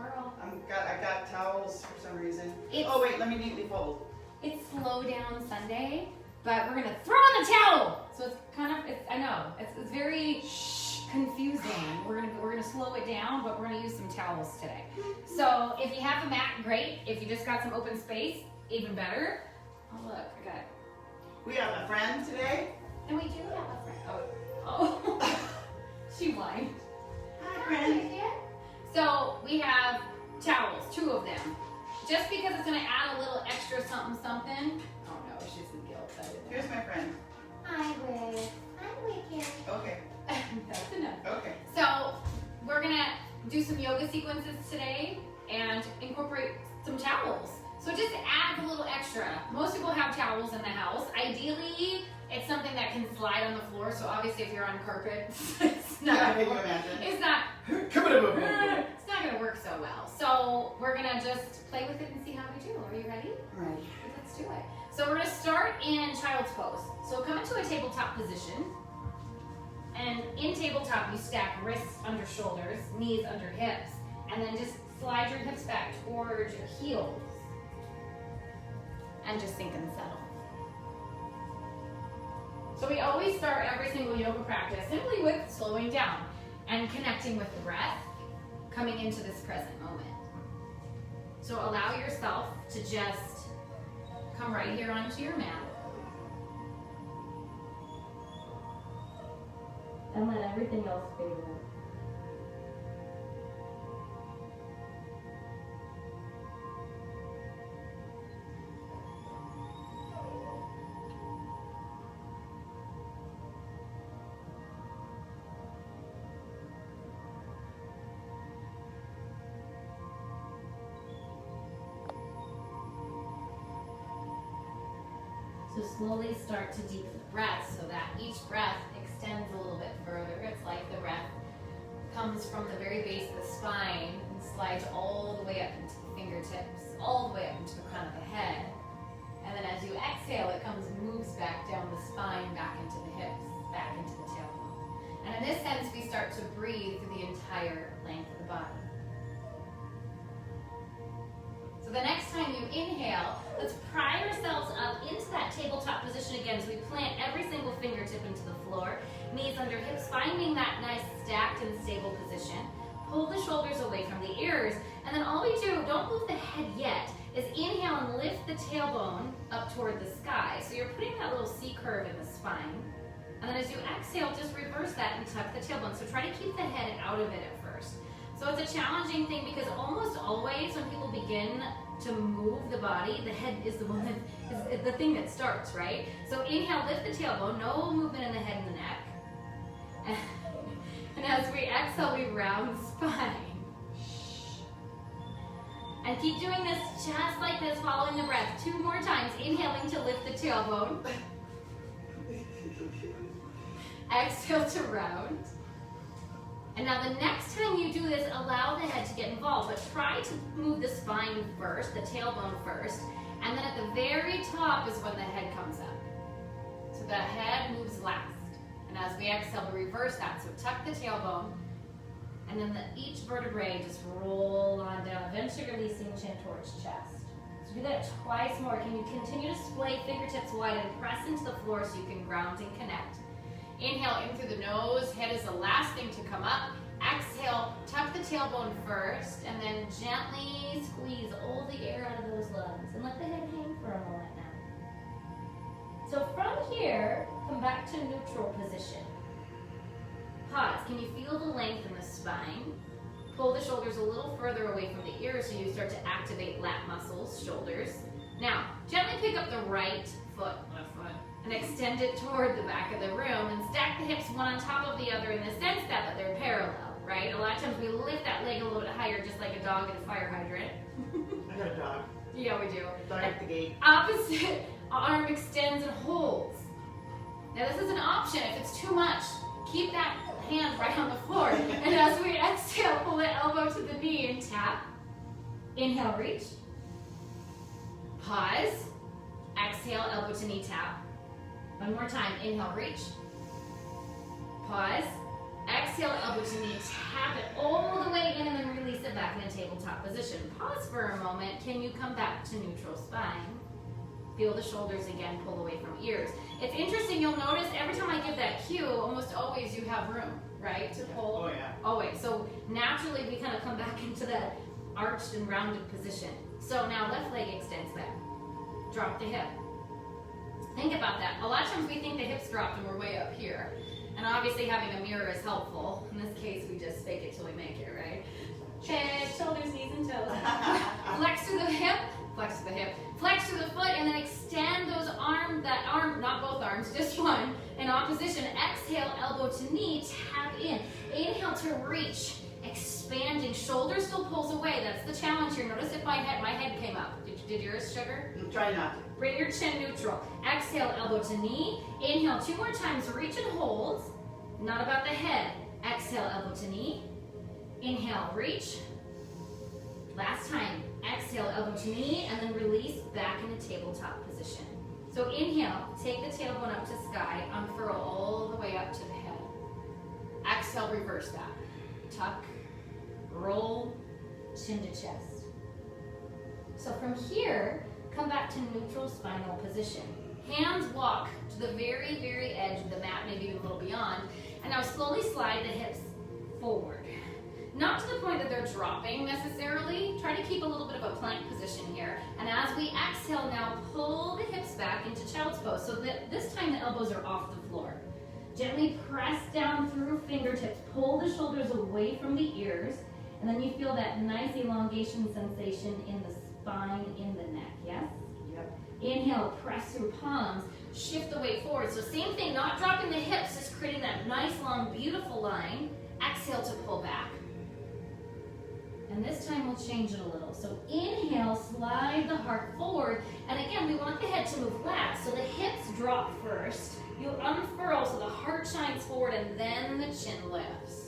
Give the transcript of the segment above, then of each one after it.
girl. I got towels for some reason. It's, oh wait, let me neatly fold. It's Slow Down Sunday, but we're gonna throw on the towel. So it's kind of, I know, it's very confusing. We're gonna slow it down, but we're gonna use some towels today. So if you have a mat, great. If you just got some open space, even better. Oh look, I got it. We have a friend today. And we do have a friend. Oh. She whined. Hi, friend. So we have towels, 2 of them. Just because it's gonna add a little extra something, something. Oh no, she's gonna get excited. Here's my friend. Hi, Wiz. Hi, Wicked. Okay. That's enough. Okay. So we're gonna do some yoga sequences today and incorporate some towels. So it just adds a little extra. Most people have towels in the house. Ideally, it's something that can slide on the floor. So obviously, if you're on carpet, it's not. Can you imagine? It's not. Come on. It's not gonna work so well. So we're gonna just play with it and see how we do. Are you ready? Right. Let's do it. So we're gonna start in child's pose. So come into a tabletop position. And in tabletop, you stack wrists under shoulders, knees under hips, and then just slide your hips back towards your heels. And just sink and settle. So we always start every single yoga practice simply with slowing down and connecting with the breath, coming into this present moment. So allow yourself to just come right here onto your mat. And let everything else fade away. So slowly start to deepen the breath so that each breath extends a little bit further. It's like the breath comes from the very base of the spine and slides all the way up into the fingertips, all the way up into the crown of the head. And then as you exhale, it comes and moves back down the spine, back into the hips, back into the tailbone. And in this sense, we start to breathe through the entire length of the body. So the next time you inhale, let's pry ourselves up into that tabletop position again. So we plant every single fingertip into the floor, knees under hips, finding that nice stacked and stable position. Pull the shoulders away from the ears, and then all we do, don't move the head yet, is inhale and lift the tailbone up toward the sky. So you're putting that little C curve in the spine. And then as you exhale, just reverse that and tuck the tailbone. So try to keep the head out of it at first. So it's a challenging thing because almost always when people begin to move the body, the head is the one that is the thing that starts, right? So inhale, lift the tailbone, no movement in the head and the neck. And as we exhale, we round the spine. And keep doing this just like this, following the breath. 2 more times, inhaling to lift the tailbone. Exhale to round. And now the next time you do this, allow the head to get involved, but try to move the spine first, the tailbone first, and then at the very top is when the head comes up. So the head moves last. And as we exhale, we reverse that. So tuck the tailbone, and then each vertebrae just roll on down, eventually releasing chin towards chest. So do that twice more. Can you continue to splay fingertips wide and press into the floor so you can ground and connect? Inhale in through the nose, head is the last thing to come up. Exhale, tuck the tailbone first, and then gently squeeze all the air out of those lungs. And let the head hang for a moment now. So from here, come back to neutral position. Pause. Can you feel the length in the spine? Pull the shoulders a little further away from the ears so you start to activate lat muscles, shoulders. Now, gently pick up the right foot, left foot, and extend it toward the back of the room and stack the hips one on top of the other in the sense that they're parallel, right? A lot of times we lift that leg a little bit higher just like a dog at a fire hydrant. I got a dog. Yeah, we do. Dog at the gate. Opposite arm extends and holds. Now this is an option. If it's too much, keep that hand right on the floor. And as we exhale, pull the elbow to the knee and tap. Inhale, reach. Pause. Exhale, elbow to knee tap. One more time. Inhale, reach. Pause. Exhale, elbow to knee, tap it all the way in and then release it back in a tabletop position. Pause for a moment. Can you come back to neutral spine? Feel the shoulders again, pull away from ears. It's interesting, you'll notice every time I give that cue, almost always you have room, right, to pull. Oh yeah. Always. So naturally we kind of come back into that arched and rounded position. So now left leg extends back. Drop the hip. Think about that. A lot of times we think the hips dropped and we're way up here. And obviously having a mirror is helpful. In this case, we just fake it till we make it, right? Head, shoulders, knees, and toes. Flex through the hip, flex through the hip, flex through the foot, and then extend those that arm, not both arms, just one, in opposition. Exhale, elbow to knee, tap in. Inhale to reach, expanding. Shoulder still pulls away. That's the challenge here. Notice if my head came up. Did yours, Sugar? Try not to. Bring your chin neutral. Exhale, elbow to knee. Inhale 2 more times, reach and hold. Not about the head. Exhale, elbow to knee. Inhale, reach. Last time. Exhale, elbow to knee, and then release back in a tabletop position. So inhale, take the tailbone up to sky, unfurl all the way up to the head. Exhale, reverse that. Tuck, roll, chin to chest. So from here, come back to neutral spinal position. Hands walk to the very, very edge of the mat, maybe even a little beyond. And now slowly slide the hips forward. Not to the point that they're dropping necessarily. Try to keep a little bit of a plank position here. And as we exhale now, pull the hips back into child's pose. So that this time the elbows are off the floor. Gently press down through fingertips. Pull the shoulders away from the ears. And then you feel that nice elongation sensation in the spine, in the neck, yes? Yep. Inhale, press through palms, shift the weight forward. So same thing, not dropping the hips, just creating that nice, long, beautiful line. Exhale to pull back. And this time we'll change it a little. So inhale, slide the heart forward. And again, we want the head to move left. So the hips drop first. You unfurl so the heart shines forward and then the chin lifts.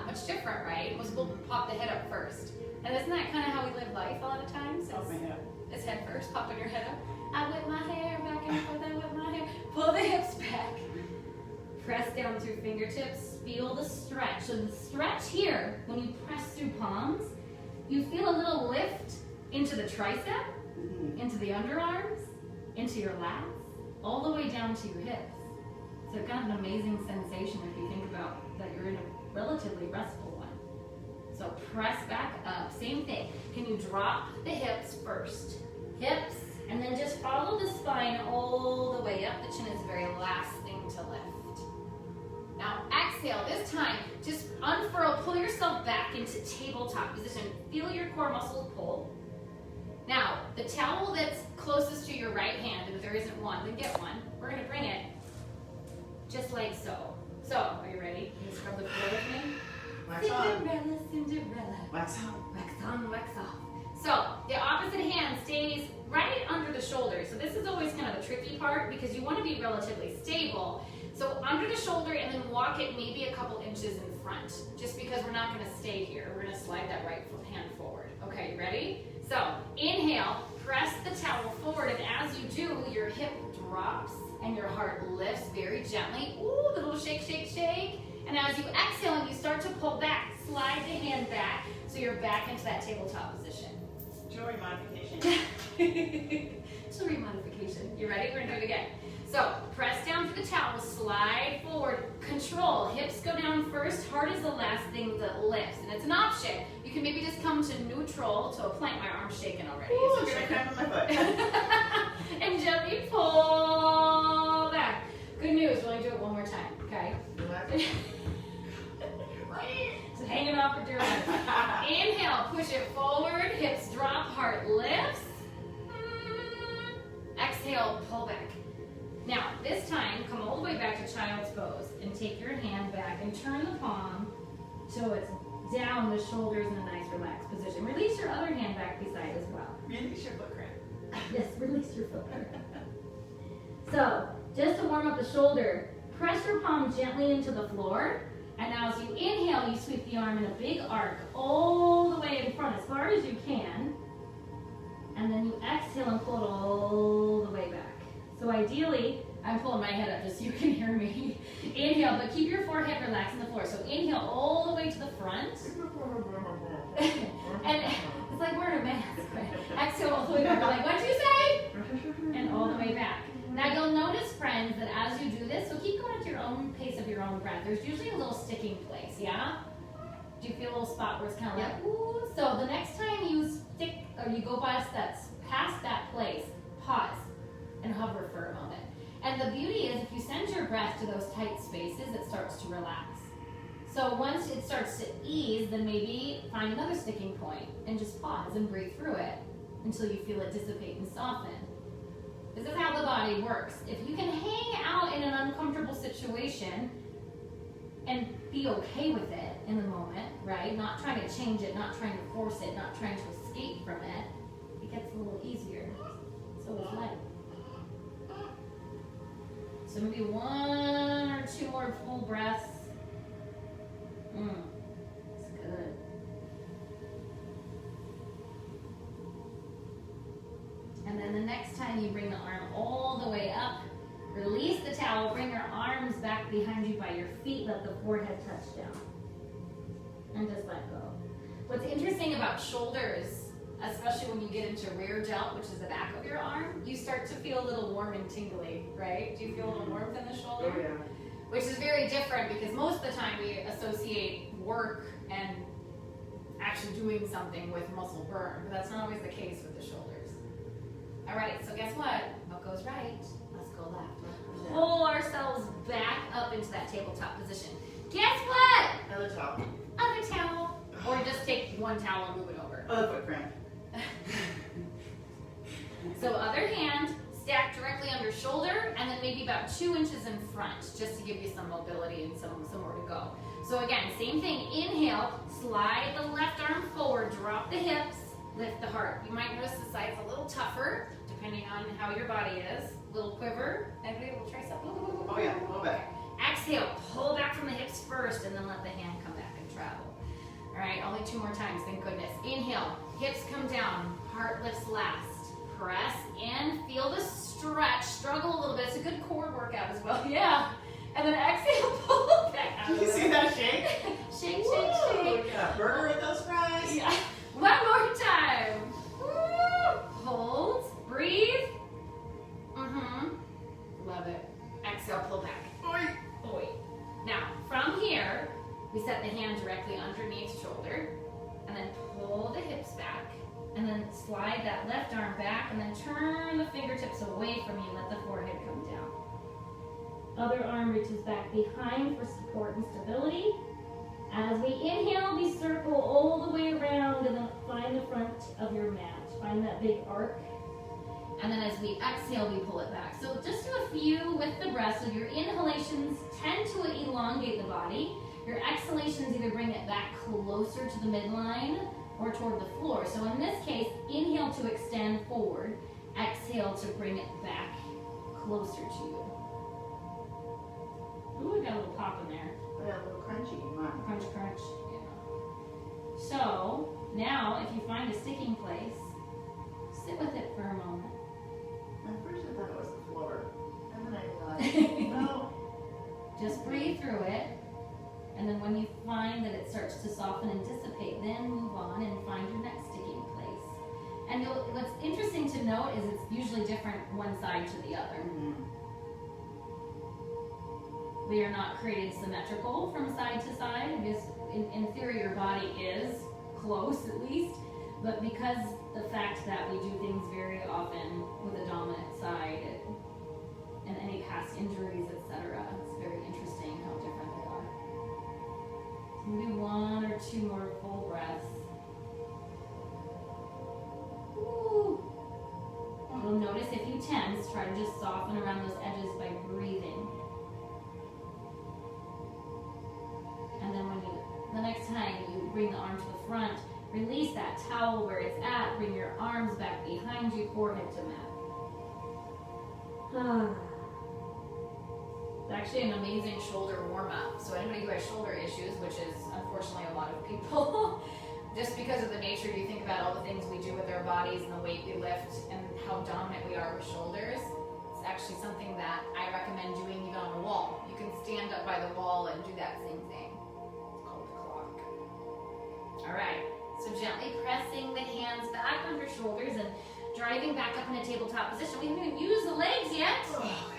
Much different, right? Most people pop the head up first. And isn't that kind of how we live life a lot of times? Pop my head. It's head first, popping your head up. I whip my hair back and forth, I whip my hair. Pull the hips back. Press down through fingertips. Feel the stretch. So the stretch here, when you press through palms, you feel a little lift into the tricep, into the underarms, into your lats, all the way down to your hips. So kind of an amazing sensation if you think about that you're in a relatively restful one. So press back up, same thing. Can you drop the hips first? Hips, and then just follow the spine all the way up. The chin is the very last thing to lift. Now exhale, this time, just unfurl, pull yourself back into tabletop position. Feel your core muscles pull. Now, the towel that's closest to your right hand, and if there isn't one, then get one. We're gonna bring it just like so. So, are you ready? You can scrub the floor with me. Wax on. Cinderella, Cinderella. Wax on. Wax on, wax off. So, the opposite hand stays right under the shoulder. So this is always kind of the tricky part because you want to be relatively stable. So under the shoulder and then walk it maybe a couple inches in front. Just because we're not going to stay here. We're going to slide that right hand forward. Okay, ready? So, inhale, press the towel forward, and as you do, your hip drops and your heart lifts very gently. Ooh, the little shake, shake, shake. And as you exhale and you start to pull back, slide the hand back so you're back into that tabletop position. Jewelry modification. Jewelry modification. You ready? We're gonna do it again. So press down for the towel, slide forward, control. Hips go down first, heart is the last thing that lifts. And it's an option. You can maybe just come to neutral to a plank. My arm's shaking already. Ooh, So it's we're like gonna cramp in my foot. and gently pull back. Good news, we'll only do it one more time, okay? Relax. It's hanging off for dear life. Inhale, push it forward, hips drop, heart lifts. Exhale, pull back. Now, this time, come all the way back to child's pose and take your hand back and turn the palm so it's down the shoulders in a nice relaxed position. Release your other hand back beside as well. Release your foot cramp. Yes, release your foot. So, just to warm up the shoulder, press your palm gently into the floor. And now as you inhale, you sweep the arm in a big arc all the way in front as far as you can. And then you exhale and pull it all the way back. So ideally, I'm pulling my head up just so you can hear me. Inhale, but keep your forehead relaxed on the floor. So inhale all the way to the front. And it's like we're in a mask. Exhale all the way back. We're like, what'd you say? And all the way back. Now you'll notice, friends, that as you do this, so keep going at your own pace of your own breath. There's usually a little sticking place, yeah? Do you feel a little spot where it's kind of like, ooh? So the next time you stick, or you go past that place, pause and hover for a moment. And the beauty is, if you send your breath to those tight spaces, it starts to relax. So once it starts to ease, then maybe find another sticking point and just pause and breathe through it until you feel it dissipate and soften. This is how the body works. If you can hang out in an uncomfortable situation and be okay with it in the moment, right? Not trying to change it, not trying to force it, not trying to escape from it, it gets a little easier. So is life. So maybe 1 or 2 more full breaths. It's good. And then the next time you bring the arm all the way up, release the towel, bring your arms back behind you by your feet, let the forehead touch down. And just let go. What's interesting about shoulders, especially when you get into rear delt, which is the back of your arm, you start to feel a little warm and tingly, right? Do you feel a little warmth in the shoulder? Oh, yeah. Which is very different because most of the time we associate work and actually doing something with muscle burn, but that's not always the case with the shoulders. All right, so guess what? What goes right? Let's go left. Pull ourselves back up into that tabletop position. Guess what? Other top. Other towel. Or just take one towel and move it over. Other foot cramp. So other hand, stack directly under shoulder, and then maybe about 2 inches in front, just to give you some mobility and somewhere to go. So again, same thing. Inhale, slide the left arm forward, drop the hips, lift the heart. You might notice the side's a little tougher, depending on how your body is. Little quiver. Anybody will try something? Oh yeah, a little back. Exhale, pull back from the hips first, and then let the hand come back and travel. All right, only 2 more times, thank goodness. Inhale, hips come down, heart lifts last. Press in, feel the stretch, struggle a little bit. It's a good core workout as well, yeah. And then exhale, pull back out. Did you see that shake? Shake, shake, Woo! shake. Yeah, burger with those fries. Yeah. One more time. Woo! Hold, breathe. Love it. Exhale, pull back. Oi. Now, from here, we set the hand directly underneath shoulder, and then pull the hips back. And then slide that left arm back, and then turn the fingertips away from you. Let the forehead come down. Other arm reaches back behind for support and stability. As we inhale, we circle all the way around, and then find the front of your mat. Find that big arc. And then as we exhale, we pull it back. So just do a few with the breath. So your inhalations tend to elongate the body. Your exhalations either bring it back closer to the midline or toward the floor. So in this case, inhale to extend forward, exhale to bring it back closer to you. Ooh, we got a little pop in there. Oh yeah, a little crunchy. Wow. Crunch, crunch. Yeah. So now, if you find a sticking place, sit with it for a moment. At first I thought it was the floor. And then I realized, no. Just breathe through it. And then when you find that it starts to soften and dissipate, then move on and find your next sticking place. And what's interesting to note is it's usually different one side to the other. We are not created symmetrical from side to side. Because in theory, your body is close at least. But because the fact that we do things very often with a dominant side and any past injuries, etc., it's very interesting how different they are. Maybe 1 or 2 more full breaths. Ooh. You'll notice if you tense, try to just soften around those edges by breathing. And then the next time you bring the arm to the front, release that towel where it's at, bring your arms back behind you, forehead to mat. It's actually an amazing shoulder warm-up. So anybody who has shoulder issues, which is unfortunately a lot of people, just because of the nature, you think about all the things we do with our bodies and the weight we lift and how dominant we are with shoulders. It's actually something that I recommend doing even on a wall. You can stand up by the wall and do that same thing. It's called the clock. All right, so gently pressing the hands back under shoulders and driving back up in a tabletop position. We haven't even used the legs yet. So sad,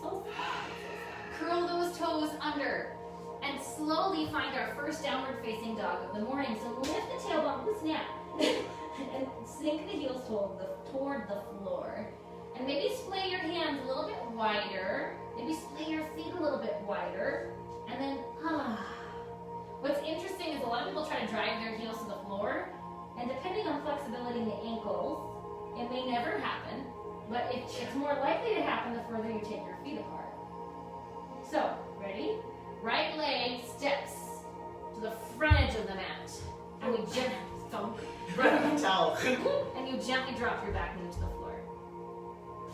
so sad. Curl those toes under and slowly find our first downward facing dog of the morning. So lift the tailbone, snap, and sink the heels toward the floor. And maybe splay your hands a little bit wider. Maybe splay your feet a little bit wider. And then, What's interesting is a lot of people try to drive their heels to the floor. And depending on flexibility in the ankles, it may never happen. But it's more likely to happen the further you take your feet apart. So, ready? Right leg steps to the front edge of the mat. And we gently thump. And you gently drop your back knee to the floor.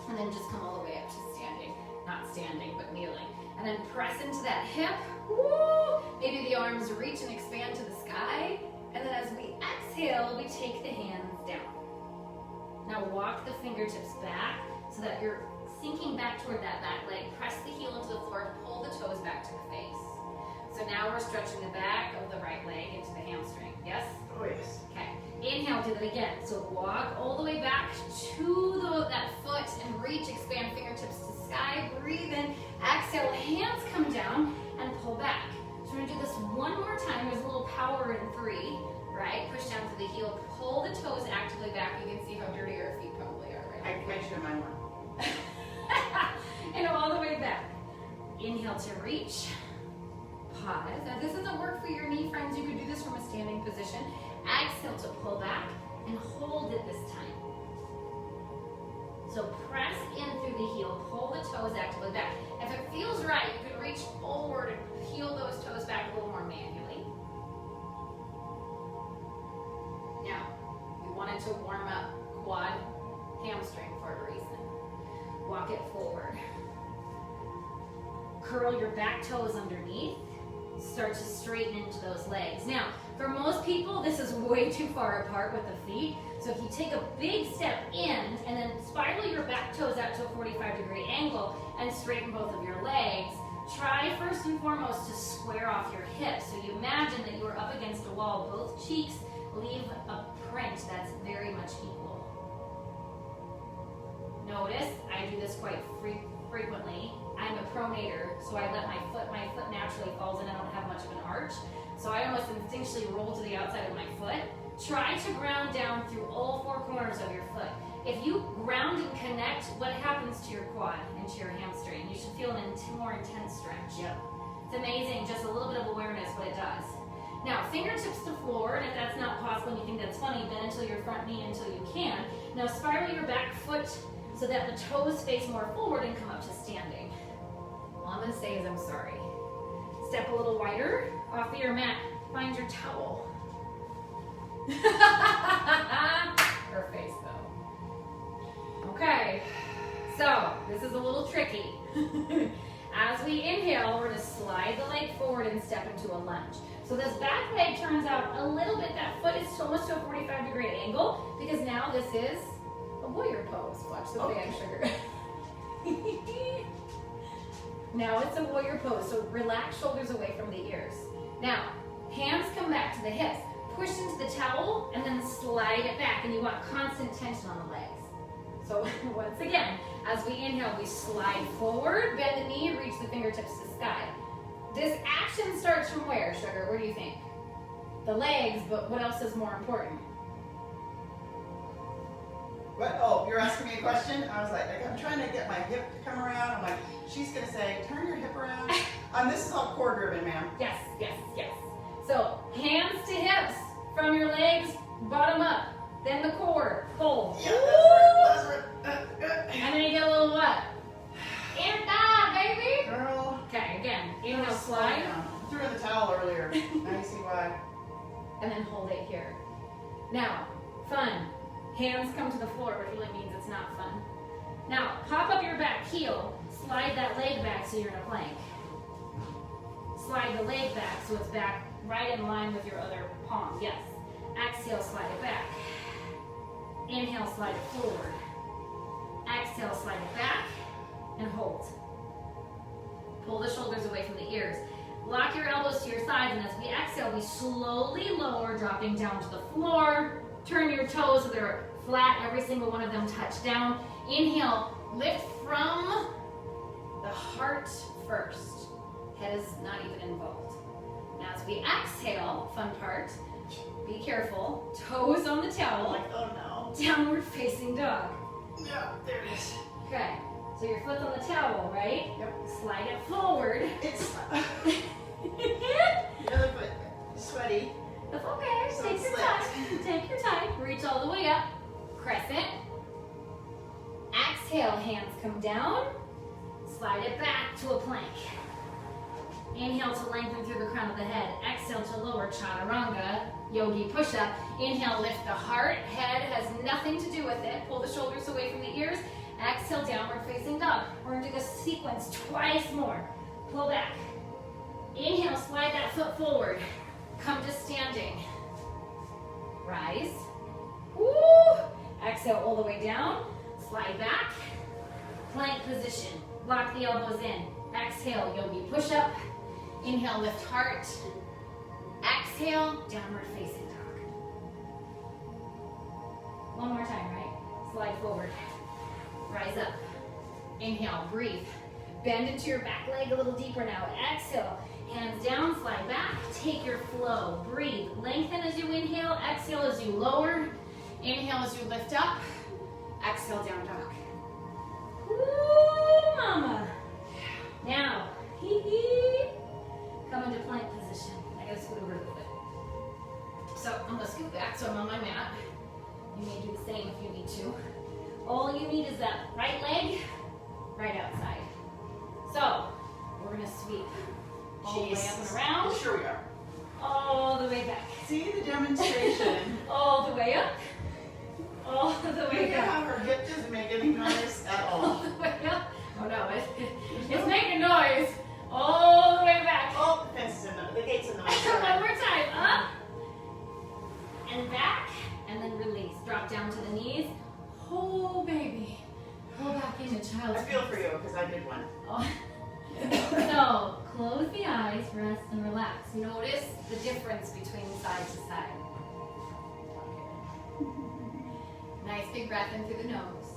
And then just come all the way up to standing. Not standing, but kneeling. And then press into that hip. Woo! Maybe the arms reach and expand to the sky. And then as we exhale, we take the hands down. Now walk the fingertips back so that you're sinking back toward that back leg. Press the heel into the floor, pull the toes back to the face. So now we're stretching the back of the right leg into the hamstring. Yes? Oh, yes. Okay. Inhale, do that again. So walk all the way back to that foot and reach, expand fingertips to sky. Breathe in. Exhale, hands come down and pull back. So we're gonna do this one more time. There's a little power in 3, right? Push down to the heel, pull the toes actively back. You can see how dirty your feet probably are, right? I should have mine more. And all the way back. Inhale to reach. Pause. Now this doesn't work for your knee, friends. You could do this from a standing position. Exhale to pull back and hold it this time. So press in through the heel, pull the toes actively back. If it feels right, you can reach forward and peel those toes back a little more manually. Now, we wanted to warm up quad, hamstring for a reason. Walk it forward. Curl your back toes underneath. Start to straighten into those legs. Now, for most people, this is way too far apart with the feet. So if you take a big step in and then spiral your back toes out to a 45-degree angle and straighten both of your legs, try first and foremost to square off your hips. So you imagine that you are up against a wall. Both cheeks leave a print that's very much equal. Notice, I do this quite frequently. I'm a pronator, so I let my foot naturally falls in. I don't have much of an arch. So I almost instinctually roll to the outside of my foot. Try to ground down through all 4 corners of your foot. If you ground and connect, what happens to your quad and to your hamstring? You should feel a more intense stretch. Yep. It's amazing, just a little bit of awareness what it does. Now, fingertips to floor, and if that's not possible and you think that's funny, bend into your front knee until you can. Now spiral your back foot so that the toes face more forward and come up to standing. All I'm going to say is I'm sorry. Step a little wider off of your mat. Find your towel. Her face though. Okay, so this is a little tricky. As we inhale, we're going to slide the leg forward and step into a lunge. So this back leg turns out a little bit. That foot is almost to a 45-degree angle because now this is a warrior pose. Watch the band, sugar. Now it's a warrior pose, so relax shoulders away from the ears. Now, hands come back to the hips. Push into the towel and then slide it back, and you want constant tension on the legs. So once again, as we inhale, we slide forward, bend the knee, reach the fingertips to sky. This action starts from where, sugar? Where do you think? The legs, but what else is more important? What? Oh, you're asking me a question? I was like, I'm trying to get my hip to come around. I'm like, she's going to say, turn your hip around. This is all core driven, ma'am. Yes, yes, yes. So hands to hips, from your legs, bottom up, then the core, pull. Yeah, that's right. And then you get a little what? And baby. Girl. Okay, again, inhale, slide. Threw in the towel earlier. Now you see why. And then hold it here. Now, fun. Hands come to the floor, which really means it's not fun. Now, pop up your back heel, slide that leg back so you're in a plank. Slide the leg back so it's back right in line with your other palm. Yes. Exhale, slide it back. Inhale, slide it forward. Exhale, slide it back and hold. Pull the shoulders away from the ears. Lock your elbows to your sides, and as we exhale, we slowly lower, dropping down to the floor. Turn your toes so they're flat, every single one of them touch down. Inhale, lift from the heart first. Head is not even involved. Now as we exhale, fun part, be careful, toes on the I'm towel, like, oh downward facing dog. no. Yeah, there it is. Okay, so your foot's on the towel, right? Yep. Slide it forward. It's the other foot sweaty. That's okay. So Take it's your slipped. time. Take your time. Reach all the way up. Crescent. Exhale, hands come down. Slide it back to a plank. Inhale to lengthen through the crown of the head. Exhale to lower chaturanga, yogi push-up. Inhale, lift the heart. Head has nothing to do with it. Pull the shoulders away from the ears. Exhale, downward facing dog. We're gonna do this sequence twice more. Pull back. Inhale, slide that foot forward. Come to standing. Rise. Woo! Exhale all the way down. Slide back. Plank position. Lock the elbows in. Exhale, yogi push-up. Inhale, lift heart. Exhale, downward facing dog. One more time, right? Slide forward. Rise up. Inhale, breathe. Bend into your back leg a little deeper now. Exhale, hands down, slide back. Take your flow. Breathe. Lengthen as you inhale. Exhale as you lower. Inhale as you lift up. Exhale, down dog. Woo, mama. Now, come into plank position. I gotta scoot over a little bit. So I'm gonna scoot back so I'm on my mat. You may do the same if you need to. All you need is that right leg right outside. So we're gonna sweep all the way up and around, Sure we are. all the way back, See the demonstration. all the way up, all the Look way at down, how her hip doesn't make any noise at all all. the way up. Oh no, it's making noise. All the way back. Oh, the fence is in the gate's in the way. One more time. Up and back, and then release. Drop down to the knees. Oh, baby. Pull back into child's I feel for you because I did one. Oh. So, close the eyes, rest, and relax. Notice the difference between side to side. Nice big breath in through the nose.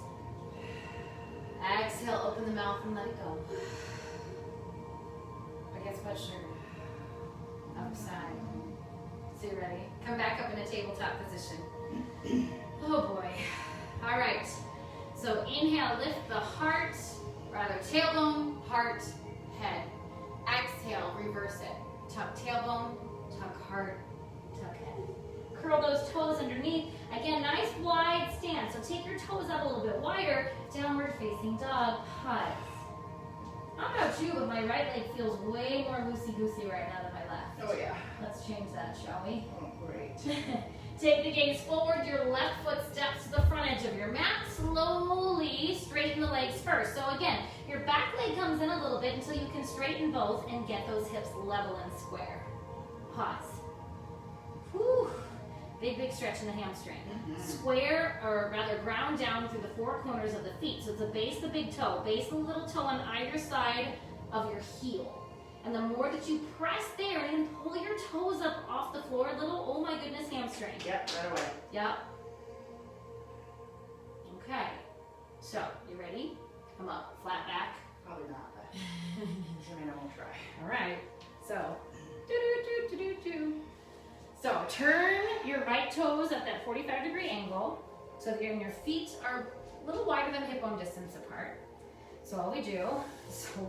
Exhale, open the mouth and let it go. Biggest sweatshirt. Upside. So you ready? Come back up in a tabletop position. Oh boy. All right. So inhale, lift the heart, rather tailbone, heart, head. Exhale, reverse it. Tuck tailbone, tuck heart, tuck head. Curl those toes underneath. Again, nice wide stance. So take your toes up a little bit wider. Downward facing dog, pause. I don't know about you, but my right leg feels way more loosey-goosey right now than my left. Oh yeah. Let's change that, shall we? Oh great. Take the gaze forward, your left foot steps to the front edge of your mat. Slowly straighten the legs first. So again, your back leg comes in a little bit until you can straighten both and get those hips level and square. Pause. Whew. Big, big stretch in the hamstring. Square, or rather ground down through the four corners of the feet. So it's a base the big toe, base the little toe on either side of your heel. And the more that you press there and pull your toes up off the floor a little, oh my goodness, hamstring. Yep, right away. Yep. Okay. So, you ready? Come up, flat back. Probably not, but I mean I won't try. All right. So, do-do-do-do-do-do. So, turn your right toes at that 45-degree angle. So that your feet are a little wider than hip bone distance apart. So all we do, oh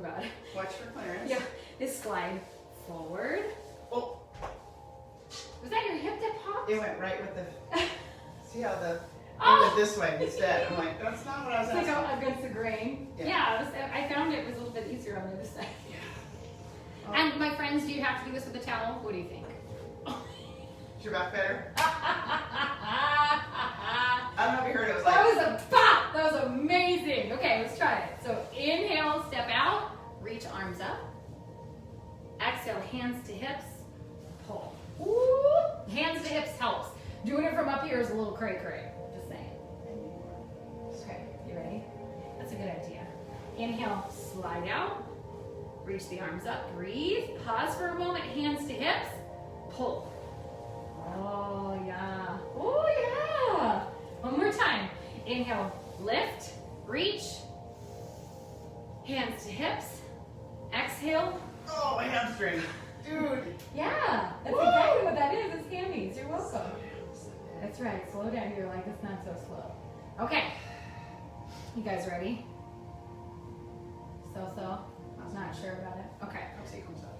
God. Watch for clearance. Yeah, is slide forward. Oh, Was that your hip that popped? it went right with the. See how the. It Oh! went this way instead. I'm like, that's not what I was It's like asking. against the grain. Yeah. Yeah, I found it was a little bit easier on the other side. Oh. And my friends, do you have to do this with a towel? What do you think? Is your back better? That I don't know if you heard it. It was like. was a pop! That was amazing. Okay, let's try it. So inhale, step out, reach arms up. Exhale, hands to hips, pull. Ooh. Hands to hips helps. Doing it from up here is a little cray-cray. Just saying. Okay, you ready? Inhale, slide out. Reach the arms up, breathe. Pause for a moment, hands to hips. Pull. Oh, yeah. Oh, yeah. One more time. Inhale, lift, reach. Hands to hips. Exhale. Oh, my hamstring. Dude. Yeah, that's Woo! exactly what that is. It's hammies. You're welcome. That's right. Slow down. You're like, it's not so slow. Okay. You guys ready? So. Not sure about it. Okay.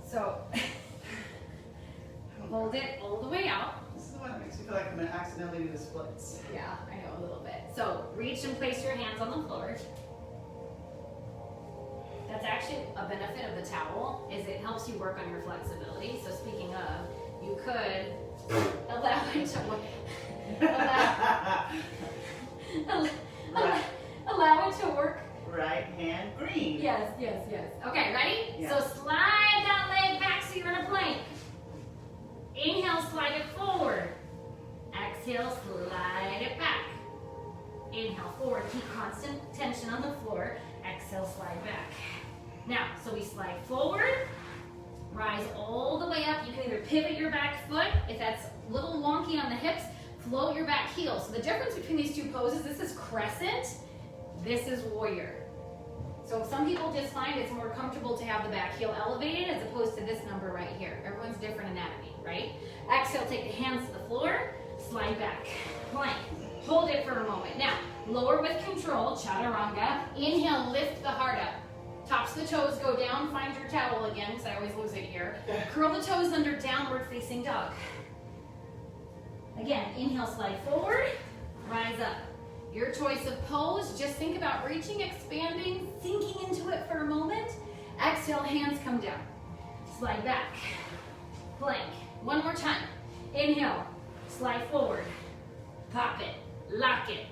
So, hold it all the way out. This is the one that makes me feel like I'm going to accidentally do the splits. Yeah, I know, a little bit. So, reach and place your hands on the floor. That's actually a benefit of the towel, is it helps you work on your flexibility. So speaking of, you could allow it to allow it to work. Right hand green. Yes. Okay, ready? Yeah. So slide that leg back so you're in a plank. Inhale, slide it forward. Exhale, slide it back. Inhale, forward. Keep constant tension on the floor. Exhale, slide back. Now, so we slide forward, rise all the way up. You can either pivot your back foot, if that's a little wonky on the hips, float your back heel. So the difference between these two poses, this is crescent, this is warrior. So some people just find it's more comfortable to have the back heel elevated as opposed to this number right here. Everyone's different anatomy, right? Exhale, take the hands to the floor, slide back, plank. Hold it for a moment. Now, lower with control, chaturanga. Inhale, lift the heart up. Tops of the toes go down, find your towel again, because I always lose it here. Curl the toes under downward facing dog. Again, inhale, slide forward, rise up. Your choice of pose, just think about reaching, expanding, sinking into it for a moment. Exhale, hands come down. Slide back, plank. One more time. Inhale, slide forward, pop it, lock it,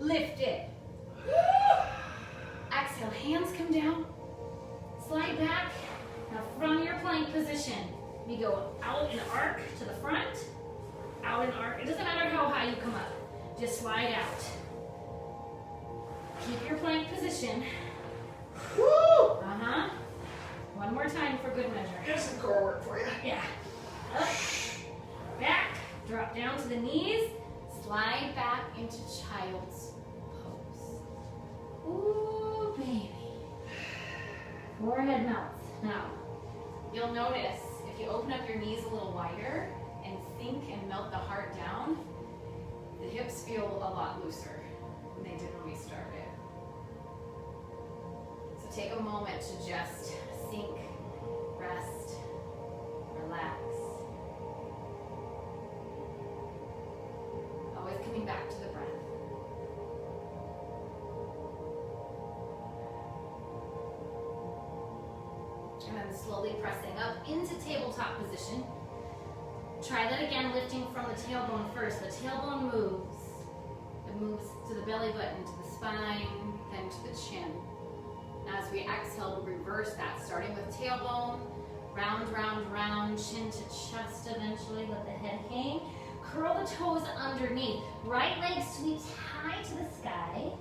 lift it. Exhale, hands come down, slide back. Now from your plank position, we go out and arc to the front, out and arc. It doesn't matter how high you come up, just slide out. Keep your plank position. Woo! One more time for good measure. Here's some core work for you. Yeah. Up, back, drop down to the knees, slide back into child's pose. Ooh, baby. Forehead melts. Now, you'll notice if you open up your knees a little wider and sink and melt the heart down, the hips feel a lot looser than they did when we started. So take a moment to just sink, rest, relax. Always coming back to the breath. And then slowly pressing up into tabletop position. Try that again, lifting from the tailbone first. The tailbone moves. It moves to the belly button, to the spine, then to the chin. As we exhale, we'll reverse that, starting with tailbone, round, round, round, chin to chest eventually, let the head hang. Curl the toes underneath. Right leg sweeps high to the sky.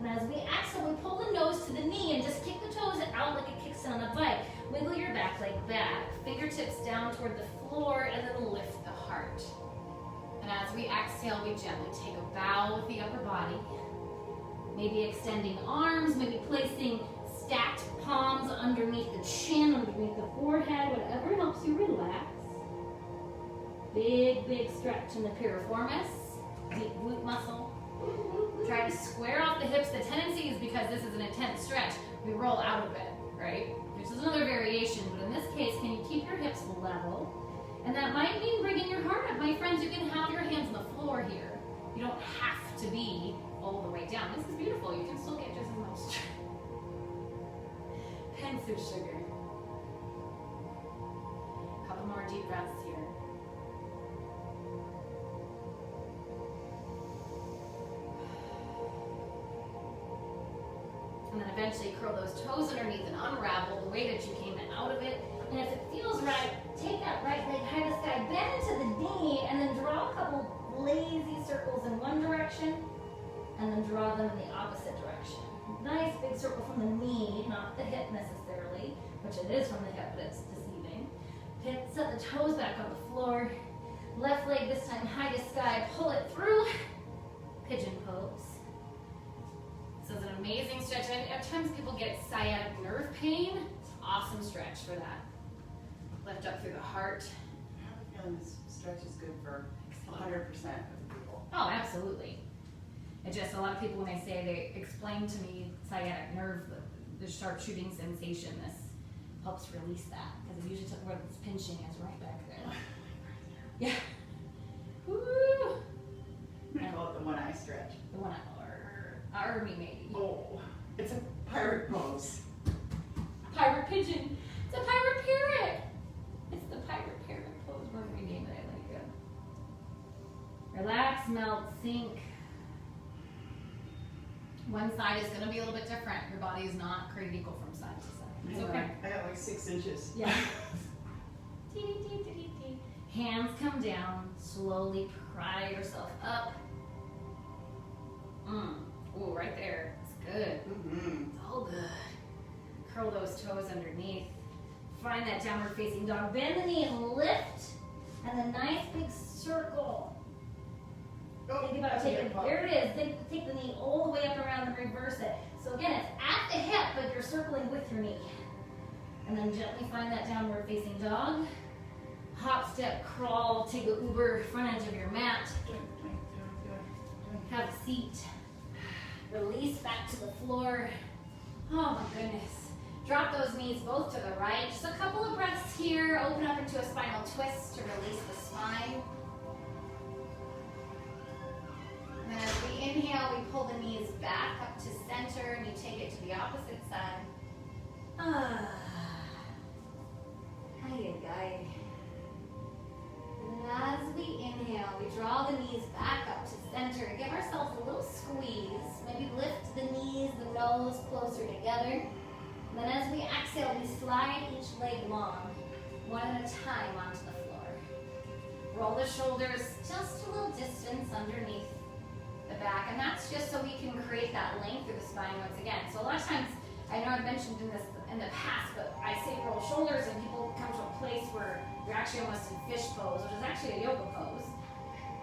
And as we exhale, we pull the nose to the knee and just kick the toes out like a kickstand on a bike. Wiggle your back leg back, fingertips down toward the floor, and then lift the heart. And as we exhale, we gently take a bow with the upper body. Maybe extending arms, maybe placing stacked palms underneath the chin, underneath the forehead, whatever helps you relax. Big, big stretch in the piriformis, deep glute muscle. Try to square off the hips. The tendency is because this is an intense stretch, we roll out of it, right? Which is another variation, but in this case, can you keep your hips level? And that might mean bringing your heart up. My friends, you can have your hands on the floor here. You don't have to be all the way down. This is beautiful. You can still get just as much strength. Pensive sugar. Couple more deep breaths here. And then eventually curl those toes underneath and unravel the way that you came out of it. And if it feels right, take that right leg high to the sky, bend into the knee, and then draw a couple lazy circles in one direction, and then draw them in the opposite direction. Nice big circle from the knee, not the hip necessarily, which it is from the hip, but it's deceiving. Set the toes back on the floor. Left leg this time high to sky. Pull it through. Pigeon pose. This is an amazing stretch. And at times people get sciatic nerve pain. It's an awesome stretch for that. Lift up through the heart. I have a feeling this stretch is good for 100% of the people. Oh, absolutely. It just, a lot of people, when I say, they explain to me sciatic nerve, the sharp shooting sensation, this helps release that. Because it usually where it's pinching is right back there. Yeah. Woo! I'm gonna call it the one eye stretch. The one or me maybe. Oh, it's a pirate pose. Pirate pigeon. It's a pirate parrot. It's the pirate parrot pose. We're gonna rename it. I like it. Relax, melt, sink. One side is gonna be a little bit different. Your body is not created equal from side to side. It's okay. I got like 6 inches. Yeah. Hands come down. Slowly pry yourself up. Ooh, right there. It's good. Mm-hmm. It's all good. Curl those toes underneath. Find that downward facing dog. Bend the knee and lift. And a nice big circle. Oh, Think about that's taking, a good pop. there it is. Take the knee all the way up around and reverse it. So again, it's at the hip, but you're circling with your knee. And then gently find that downward facing dog. Hop, step, crawl, take the Uber front edge of your mat. Have a seat. Release back to the floor. Oh my goodness. Drop those knees both to the right. Just a couple of breaths here. Open up into a spinal twist to release the spine. And then as we inhale, we pull the knees back up to center and you take it to the opposite side. Ay. And as we inhale, we draw the knees back up to center. Give ourselves a little squeeze. Maybe lift the knees, the nose closer together. And then as we exhale, we slide each leg long, one at a time onto the floor. Roll the shoulders just a little distance underneath the back. And that's just so we can create that length through the spine once again. So a lot of times, I know I've mentioned in the past, but I say roll shoulders and people come to a place where you're actually almost in fish pose, which is actually a yoga pose,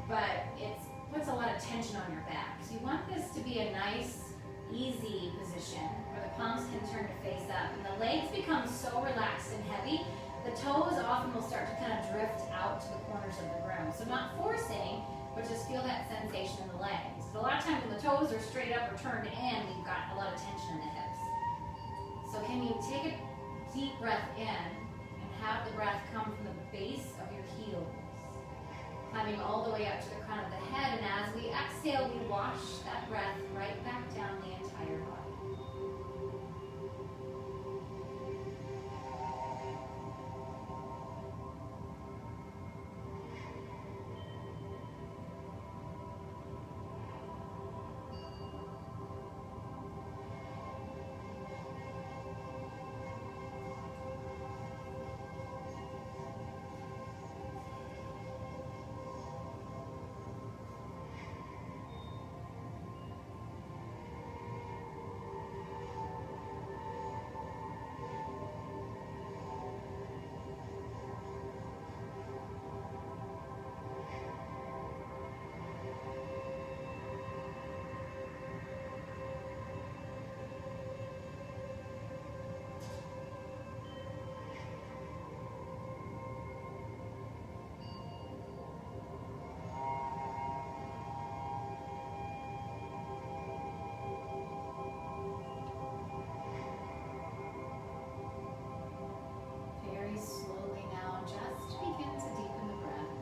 but it puts a lot of tension on your back. So you want this to be a nice, easy position where the palms can turn to face up and the legs become so relaxed and heavy, the toes often will start to kind of drift out to the corners of the ground. So not forcing, but just feel that sensation in the legs. But a lot of times when the toes are straight up or turned in, we've got a lot of tension in the hips. So can you take a deep breath in and have the breath come from the base of your heels, climbing all the way up to the crown of the head, and as we exhale, we wash that breath right back down the entire body. Slowly now, just begin to deepen the breath.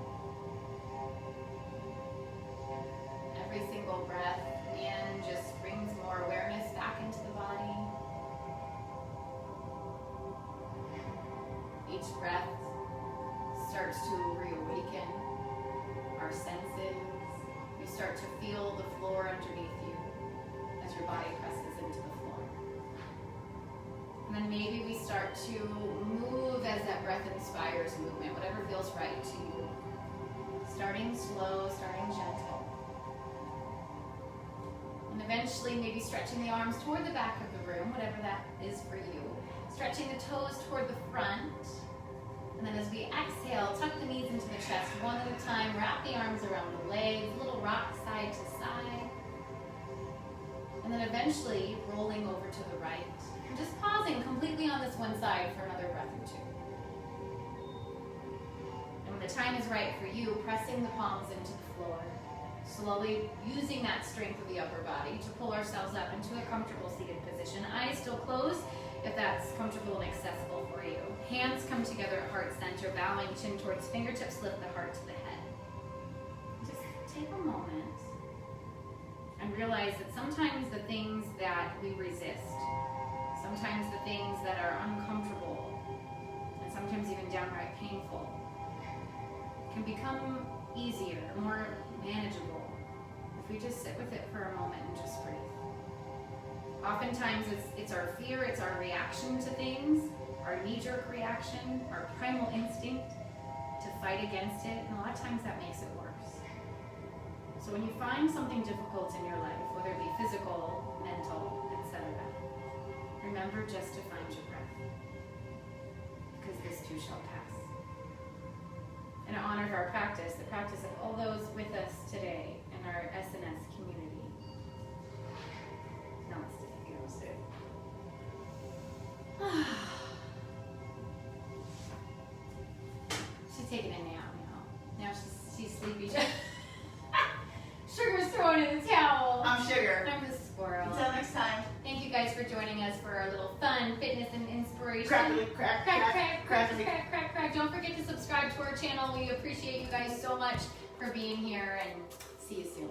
Every single breath in just brings more awareness back into the body. Each breath starts to reawaken our senses. You start to feel the floor underneath you as your body presses into the floor. And then maybe we start to move as that breath inspires movement, whatever feels right to you. Starting slow, starting gentle. And eventually maybe stretching the arms toward the back of the room, whatever that is for you. Stretching the toes toward the front. And then as we exhale, tuck the knees into the chest one at a time. Wrap the arms around the legs, little rock side to side. And then eventually rolling over to the right. And just pausing completely on this one side for another breath or two. And when the time is right for you, pressing the palms into the floor. Slowly using that strength of the upper body to pull ourselves up into a comfortable seated position. Eyes still closed if that's comfortable and accessible for you. Hands come together at heart center, bowing chin towards fingertips, lift the heart to the head. Just take a moment and realize that sometimes the things that we resist, sometimes the things that are uncomfortable, and sometimes even downright painful, can become easier, more manageable, if we just sit with it for a moment and just breathe. Oftentimes it's our fear, it's our reaction to things, our knee-jerk reaction, our primal instinct to fight against it, and a lot of times that makes it worse. So when you find something difficult in your life, whether it be physical, mental, etc., remember just to find your breath, because this too shall pass. In honor of our practice, the practice of all those with us today in our SNS community. Namaste. Namaste. She's taking a nap now. Now she's sleepy. Sugar's throwing in the towel. I'm Sugar. I'm the squirrel. Until next time. Thank you guys for joining us for our little fun, fitness, and inspiration. Crackly, crack, Crack, crack, crack, crackly. crack, crack, crack. Don't forget to subscribe to our channel. We appreciate you guys so much for being here, and see you soon.